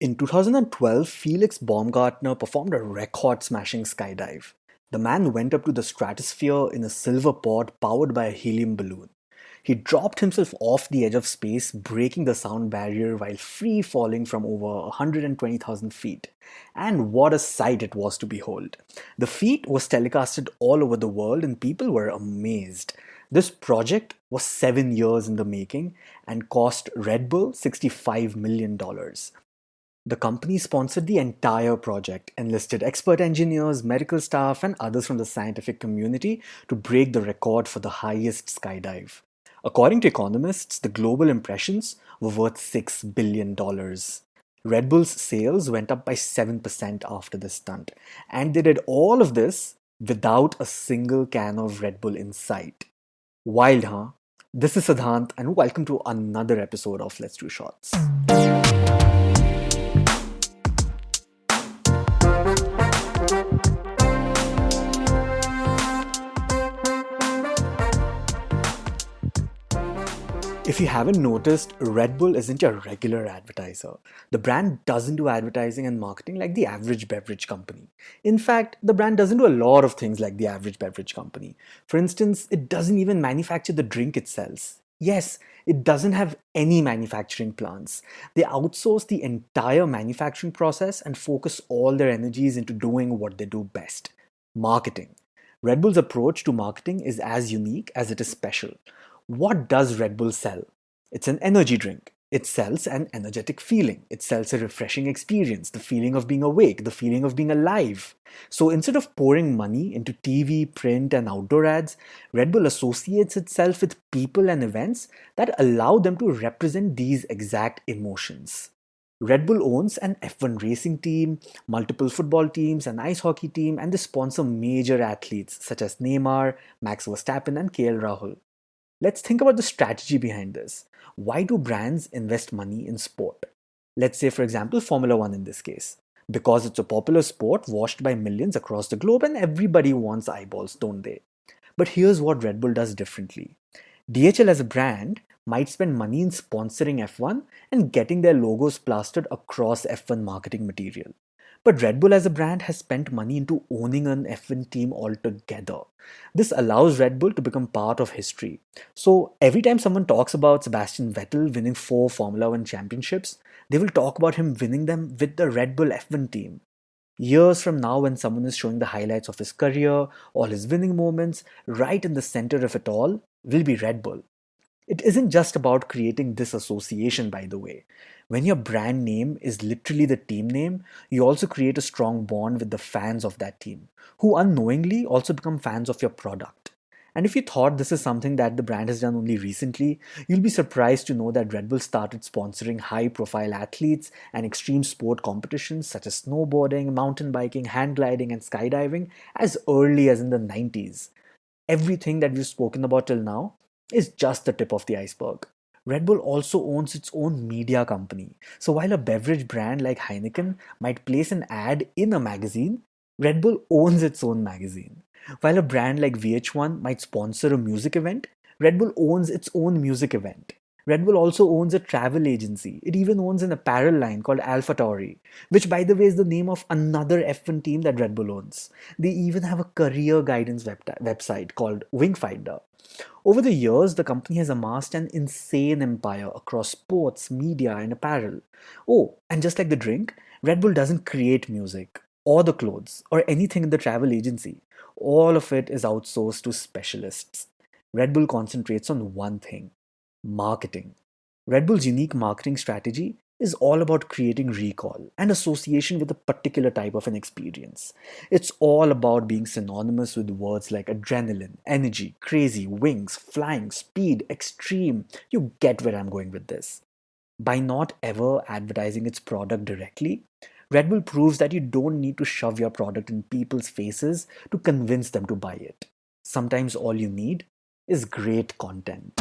In 2012, Felix Baumgartner performed a record-smashing skydive. The man went up to the stratosphere in a silver pod powered by a helium balloon. He dropped himself off the edge of space, breaking the sound barrier while free falling from over 120,000 feet. And what a sight it was to behold! The feat was telecasted all over the world, and people were amazed. This project was 7 years in the making and cost Red Bull $65 million. The company sponsored the entire project, enlisted expert engineers, medical staff, and others from the scientific community to break the record for the highest skydive. According to economists, the global impressions were worth $6 billion. Red Bull's sales went up by 7% after this stunt, and they did all of this without a single can of Red Bull in sight. Wild, huh? This is Siddhant, and welcome to another episode of Let's Do Shots. If you haven't noticed, Red Bull isn't your regular advertiser. The brand doesn't do advertising and marketing like the average beverage company. In fact, the brand doesn't do a lot of things like the average beverage company. For instance, it doesn't even manufacture the drink it sells. Yes, it doesn't have any manufacturing plants. They outsource the entire manufacturing process and focus all their energies into doing what they do best: marketing. Red Bull's approach to marketing is as unique as it is special. What does Red Bull sell? It's an energy drink. It sells an energetic feeling. It sells a refreshing experience, the feeling of being awake, the feeling of being alive. So instead of pouring money into TV, print, and outdoor ads, Red Bull associates itself with people and events that allow them to represent these exact emotions. Red Bull owns an F1 racing team, multiple football teams, an ice hockey team, and they sponsor major athletes such as Neymar, Max Verstappen, and KL Rahul. Let's think about the strategy behind this. Why do brands invest money in sport? Let's say, for example, Formula One in this case. Because it's a popular sport watched by millions across the globe and everybody wants eyeballs, don't they? But here's what Red Bull does differently. DHL as a brand might spend money in sponsoring F1 and getting their logos plastered across F1 marketing material. But Red Bull as a brand has spent money into owning an F1 team altogether. This allows Red Bull to become part of history. So every time someone talks about Sebastian Vettel winning 4 Formula 1 championships, they will talk about him winning them with the Red Bull F1 team. Years from now, when someone is showing the highlights of his career, all his winning moments, right in the center of it all will be Red Bull. It isn't just about creating this association, by the way. When your brand name is literally the team name, you also create a strong bond with the fans of that team, who unknowingly also become fans of your product. And if you thought this is something that the brand has done only recently, you'll be surprised to know that Red Bull started sponsoring high-profile athletes and extreme sport competitions such as snowboarding, mountain biking, hang gliding, and skydiving as early as in the 90s. Everything that we've spoken about till now is just the tip of the iceberg. Red Bull also owns its own media company. So while a beverage brand like Heineken might place an ad in a magazine, Red Bull owns its own magazine. While a brand like VH1 might sponsor a music event, Red Bull owns its own music event. Red Bull also owns a travel agency. It even owns an apparel line called AlphaTauri, which, by the way, is the name of another F1 team that Red Bull owns. They even have a career guidance website called Wingfinder. Over the years, the company has amassed an insane empire across sports, media, and apparel. Oh, and just like the drink, Red Bull doesn't create music, or the clothes, or anything in the travel agency. All of it is outsourced to specialists. Red Bull concentrates on one thing: marketing. Red Bull's unique marketing strategy is all about creating recall and association with a particular type of an experience. It's all about being synonymous with words like adrenaline, energy, crazy, wings, flying, speed, extreme. You get where I'm going with this. By not ever advertising its product directly, Red Bull proves that you don't need to shove your product in people's faces to convince them to buy it. Sometimes all you need is great content.